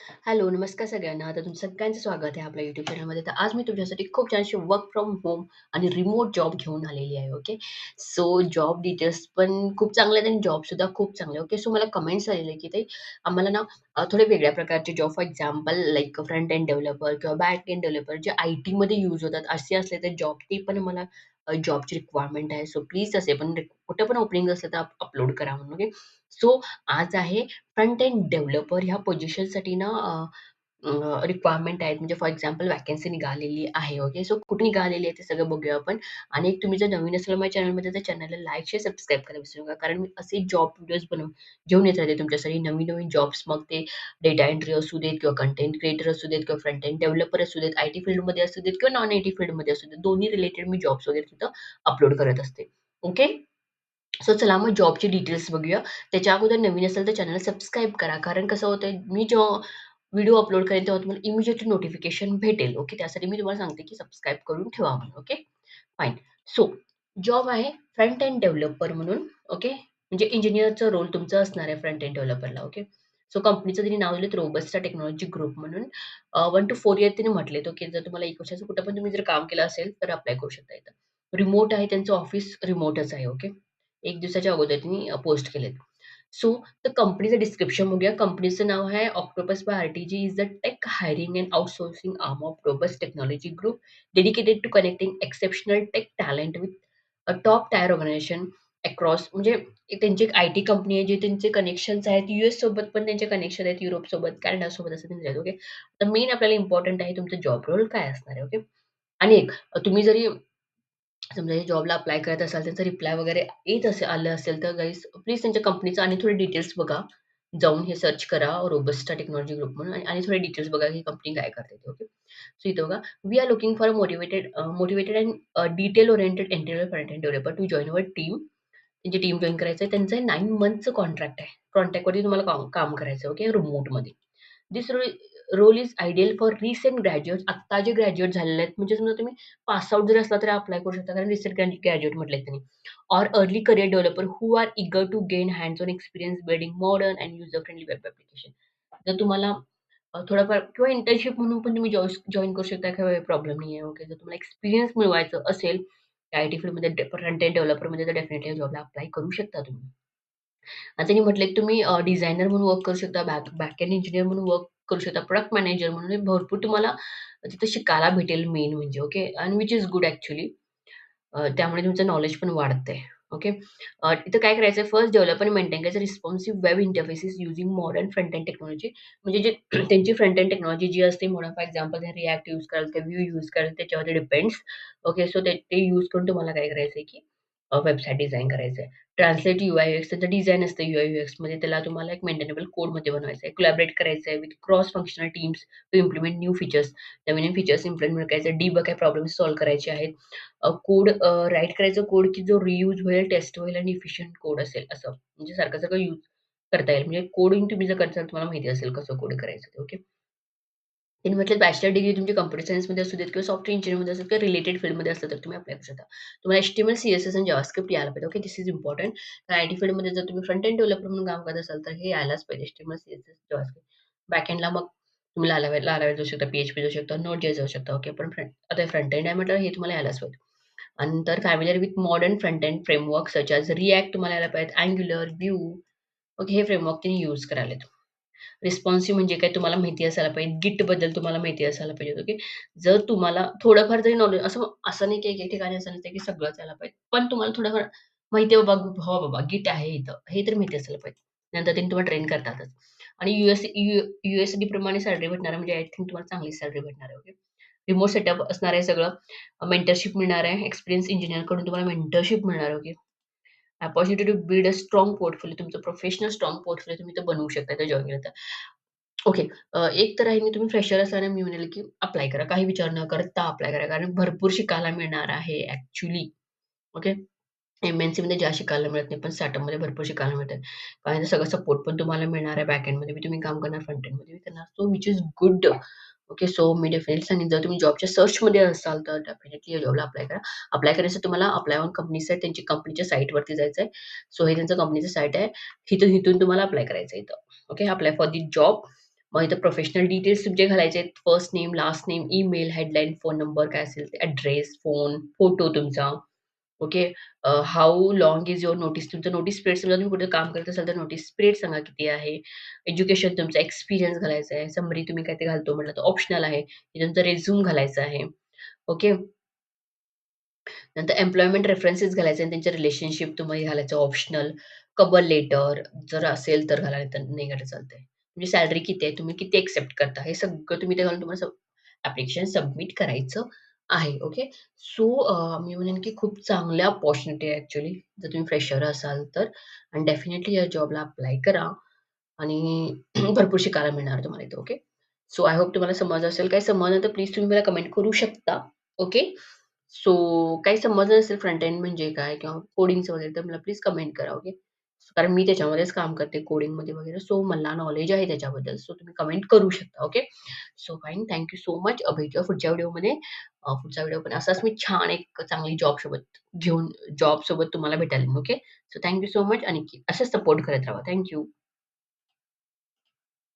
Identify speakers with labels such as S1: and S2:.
S1: Hello, नमस्कार सगळ्यांना. तर तुमचं सगळ्यांचं स्वागत आहे आपल्या YouTube चॅनलमध्ये. तर आज मी तुमच्यासाठी खूप छानशी वर्क फ्रॉम होम आणि रिमोट जॉब घेऊन आलेली आहे. ओके. सो जॉब डिटेल्स पण खूप चांगले आहेत आणि जॉबसुद्धा खूप चांगले आहे. ओके. सो मला कमेंट्स आलेले की ते आम्हाला ना थोडे वेगळ्या प्रकारचे job for example like front end developer किंवा बॅक एंड डेव्हलपर जे आयटीमध्ये यूज होतात असे असले तर जॉब ते पण मला जॉबची रिक्वायरमेंट आहे. सो प्लीज असे पण कुठे पण ओपनिंग असलं तर अपलोड करा म्हणून. ओके. सो आज आहे फ्रंट एंड डेव्हलपर ह्या पोझिशनसाठी ना रिक्वायरमेंट आहेत. म्हणजे फॉर एक्झाम्पल वॅकन्सी निघालेली आहे. ओके. सो कुठे निघालेली आहे ते सगळं बघूया आपण. आणि एक तुम्ही जर नवीन असाल माझ्या चॅनलमध्ये तर चॅनलला लाईक, शेअर, सबस्क्राईब करायला विसरू नका. कारण मी असे जॉब व्हिडिओज घेऊन येत राहते तुमच्यासाठी नवीन-नवीन जॉब्स. मग ते डेटा एंट्री असू देत किंवा कंटेंट क्रिएटर असू देत किंवा फ्रंट एंड डेव्हलपर असू देत, आयटी फील्डमध्ये असू देत किंवा नॉन आयटी फील्डमध्ये असू देत. दोन्ही रिलेटेड मी जॉब्स वगैरे तिथं अपलोड करत असते. ओके. सो चला मग जॉबचे डिटेल्स बघूया. त्याच्या अगोदर नवीन असेल तर चॅनल सबस्क्राईब करा. कारण कसं होतंय, मी जेव्हा व्हिडिओ अपलोड करेन तेव्हा तुम्हाला इमिडिएटली नोटिफिकेशन भेटेल. ओके. त्यासाठी मी तुम्हाला सांगते की सबस्क्राईब करून ठेवा म्हणून. ओके. फाईन. सो जॉब आहे फ्रंट एंड डेव्हलपर म्हणून. ओके. म्हणजे इंजिनिअरचा रोल तुमचा असणार आहे फ्रंट एंड डेव्हलपरला. ओके. सो कंपनीचं त्यांनी नाव दिलं रोबस्टा टेक्नॉलॉजी ग्रुप म्हणून. 1 टू 4 इयर त्यांनी म्हटलेत. ओके. जर तुम्हाला 1 वर्षाचं कुठं पण तुम्ही जर काम केलं असेल तर अप्लाय करू शकता इथं. रिमोट आहे त्यांचं ऑफिस रिमोटच आहे. ओके. 1 दिवसाच्या अगोदर त्यांनी पोस्ट केलेत. सो तर कंपनीचं डिस्क्रिप्शन बघूया. कंपनीचं नाव आहे Octopus by R T G is the tech hiring and outsourcing arm of Robust Technology Group dedicated to connecting exceptional tech talent with a top tier organisation across. म्हणजे त्यांची एक आयटी कंपनी आहे, जे त्यांचे कनेक्शन्स आहेत. यूएस सोबत पण त्यांचे कनेक्शन आहेत, युरोप सोबत, कॅनडा सोबत असं त्यांचे आहेत. ओके. तर मेन आपल्याला इम्पोर्टंट आहे तुमचं जॉब रोल काय असणार आहे. ओके. आणि एक तुम्ही जरी समजा हे जॉबला अप्लाय करत असाल, त्यांचा रिप्लाय वगैरे येत आलं असेल, तर गाईज प्लीज त्यांच्या कंपनीचं आणि थोडे डिटेल्स बघा. जाऊन हे सर्च करा रोबस्टा टेक्नॉलॉजी ग्रुप म्हणून आणि थोडे डिटेल्स बघा, ही कंपनी काय करते ते. ओके. सो इथं बघा, we are looking for motivated and detail oriented interior front end developer to join our team. त्यांची टीम जॉइन करायचं आहे. त्यांचं 9 मंथचं कॉन्ट्रॅक्ट आहे. कॉन्ट्रॅक्टवरती तुम्हाला काम करायचं आहे. ओके. रिमोटमध्ये. This role is ideal for recent graduates. आत्ता जे ग्रॅज्युएट झालेले आहेत, म्हणजे समजा तुम्ही पास आउट जरी असला तरी अप्लाय करू शकता, कारण रिसेंट ग्रॅज्युएट म्हटलेत त्यांनी. Or early career developer who are eager to gain hands on experience building modern and user friendly web application. जर तुम्हाला थोडाफार किंवा इंटर्नशिप म्हणून पण तुम्ही जॉइन करू शकता, काही प्रॉब्लेम नाही आहे. ओके. जर तुम्हाला एक्सपिरियन्स मिळवायचं असेल आयटी फील्डमध्ये फ्रंट एंड डेव्हलपरमध्ये, तर डेफिनेटली जॉबला अप्लाय करू शकता तुम्ही. आता त्यांनी म्हटले तुम्ही डिझायनर म्हणून वर्क करू शकता, बॅक एंड इंजिनिअर म्हणून वर्क करू शकता, प्रॉडक्ट मॅनेजर म्हणून हे भरपूर तुम्हाला तिथं शिकायला भेटेल मेन म्हणजे. ओके. आणि व्हिच इज गुड ॲक्चुअली. त्यामुळे तुमचं नॉलेज पण वाढतंय. ओके. इथं काय करायचंय, फर्स्ट डेव्हलप आणि मेंटेन करायचं responsive web interfaces using modern front end technology. म्हणजे जे त्यांची फ्रंट एंड टेक्नॉलॉजी जी असते modern, for example react use कराल किंवा Vue यूज कराल, त्याच्यावरती डिपेंड्स. ओके. सो ते यूज करून तुम्हाला काय करायचंय, की वेबसाईट डिझाइन करायचंय. ट्रान्सलेट यू-आय-यू-एक्स त्याचं डिझाइन असतं यू-आय-यू-एक्समध्ये. त्याला तुम्हाला एक मेंटेनेबल कोडमध्ये बनवायचं आहे. कोलॅबोरेट करायचं आहे with cross functional teams to implement new features. नवीन फीचर्स इम्प्लिमेंट करायचे, डीबग काय प्रॉब्लेम्स सॉल्व्ह करायचे आहेत. कोड राईट करायचं, कोड की जो रियूज होईल, टेस्ट होईल आणि इफिशियंट कोड असेल असं. म्हणजे सारखं-सारखं यूज करता येईल. म्हणजे कोडिंग तुम्ही जर करताल तुम्हाला माहिती असेल कसं कोड करायचं ते. ओके. त्यांनी म्हटलं बॅचलर डिग्री तुमची कॉम्प्युटर सायन्समध्ये असू देत किंवा सॉफ्टवेअर इंजिनिअरमध्ये असेल किंवा रिलेटेड फील्डमध्ये असलं तर तुम्ही अप्लाय करू शकता. तुम्हाला HTML, CSS आणि जावास्क्रिप्ट यायला पाहिजे. ओके. This is important. कारण आयटी फील्डमध्ये जर तुम्ही फ्रंट एंड डेव्हलपर म्हणून काम करत असाल, तर हे यायलाच पाहिजे HTML, CSS, जावास्क्रिप्ट. बॅक एंडला मग तुम्ही Laravel जाऊ शकता, PHP जाऊ शकता, Node.js जाऊ शकता. ओके. पण आता फ्रंट एंड आहे म्हटल्यावर हे तुम्हाला यायलाच पाहिजे. आणि नंतर familiar with modern front end framework such as React तुम्हाला यायला पाहिजे, Angular, Vue. ओके. हे फ्रेमवर्क त्यांनी यूज करायलेत. रिस्पॉन्सिव्ह म्हणजे काय तुम्हाला माहिती असायला पाहिजे. Gitबद्दल तुम्हाला माहिती असायला पाहिजे. ओके. जर तुम्हाला थोडंफार जरी नॉलेज असं असं नाही की एके ठिकाणी असं नसतं की सगळंच यायला पाहिजे. पण तुम्हाला थोडंफार माहिती आहे बाबा, हो बाबा Git आहे इथं. हे तर माहिती असायला पाहिजे. नंतर त्यांनी तुम्हाला ट्रेन करतातच. आणि USD प्रमाणे सॅलरी भेटणार आहे, म्हणजे आय थिंक तुम्हाला चांगली सॅलरी भेटणार आहे. ओके. रिमोट सेटअप असणार आहे सगळं. मेंटरशिप मिळणार आहे. एक्सपिरियन्स इंजिनिअरकडून तुम्हाला मेंटरशिप मिळणार आहे. Okay. Opportunity to build a strong portfolio. तुमचं प्रोफेशनल स्ट्राँग पोर्टफोलिओ तुम्ही इथं बनवू शकता इथं जॉइन केलं तर. ओके. एक तर आहे मी तुम्ही फ्रेशर असल्याने मी म्हणेल, की अप्लाय करा. काही विचार न करता अप्लाय करा. कारण भरपूर शिकायला मिळणार आहे ॲक्चुअली. ओके. एम-एन-सीमध्ये ज्या शिकायला मिळत नाही, पण स्टार्टअपमध्ये भरपूर शिकायला मिळतं. कारण सगळं सपोर्ट पण तुम्हाला मिळणार आहे. बॅक एंडमध्ये बी तुम्ही काम करणार, फ्रंट एंडमध्ये बी करणार. So which is good. Okay. So me definitely सांगेन, जर तुम्ही जॉबच्या सर्चमध्ये असाल, तर डेफिनेटली या जॉबला अप्लाय करा. अप्लाय करण्यासाठी तुम्हाला अप्लाय ऑन कंपनीज आहेत, त्यांची कंपनीच्या साईटवरती जायचं आहे. सो हे त्यांचं कंपनीचं साईट आहे. इथून तुम्हाला अप्लाय करायचं आहे इथं. Okay. Apply for the job. मग इथं प्रोफेशनल डिटेल्स तुमचे घालायचे आहेत. First name, last name, email, headline, phone number काय असेल ते, ॲड्रेस, फोन, फोटो तुमचा. Okay. How long is your notice तुमचं नोटीस पिरियड समजा तुम्ही कुठे काम करत असाल तर नोटीस पिरियड सांगा किती आहे. एज्युकेशन तुमचा एक्सपिरियन्स घालायचा आहे. समरी तुम्ही काय ते घालतो म्हटलं तर ऑप्शनल आहे. हे तुमचा रिझ्यूम घालायचा आहे. ओके. नंतर एम्प्लॉयमेंट रेफरन्सेस घालायचे आणि त्यांच्या रिलेशनशिप तुम्ही घालायचं ऑप्शनल. कव्हर लेटर जर असेल तर घाला, नाहीतर नाही घातलं चालतंय. तुमची सॅलरी किती आहे? तुम्ही किती एक्सेप्ट करता? हे सगळं तुम्ही ते घालून तुम्हाला ॲप्लिकेशन सबमिट करायचं आहे. ओके. सो मी म्हणेन की खूप चांगल्या अपॉर्च्युनिटी आहे ॲक्चुअली जर तुम्ही फ्रेशर असाल तर आणि डेफिनिटली या जॉबला अप्लाय करा आणि भरपूर शिकायला मिळणार तुम्हाला इथे. ओके. सो आय होप तुम्हाला समजलं असेल. काही समजलं तर प्लीज तुम्ही मला कमेंट करू शकता. ओके. सो काही समजलं नसेल फ्रंट एंड म्हणजे काय किंवा कोडिंगचं वगैरे तर मला प्लीज कमेंट करा. ओके. कारण मी त्याच्यामध्येच काम करते कोडिंगमध्ये वगैरे. सो मला नॉलेज आहे त्याच्याबद्दल. सो तुम्ही कमेंट करू शकता. Okay. So fine. Thank you so much. भेटूया पुढच्या व्हिडिओमध्ये. पुढचा व्हिडिओ पण असाच मी छान एक चांगली जॉबसोबत तुम्हाला भेटायला येईन. Okay. So thank so much आणि असंच सपोर्ट करत राहा. थँक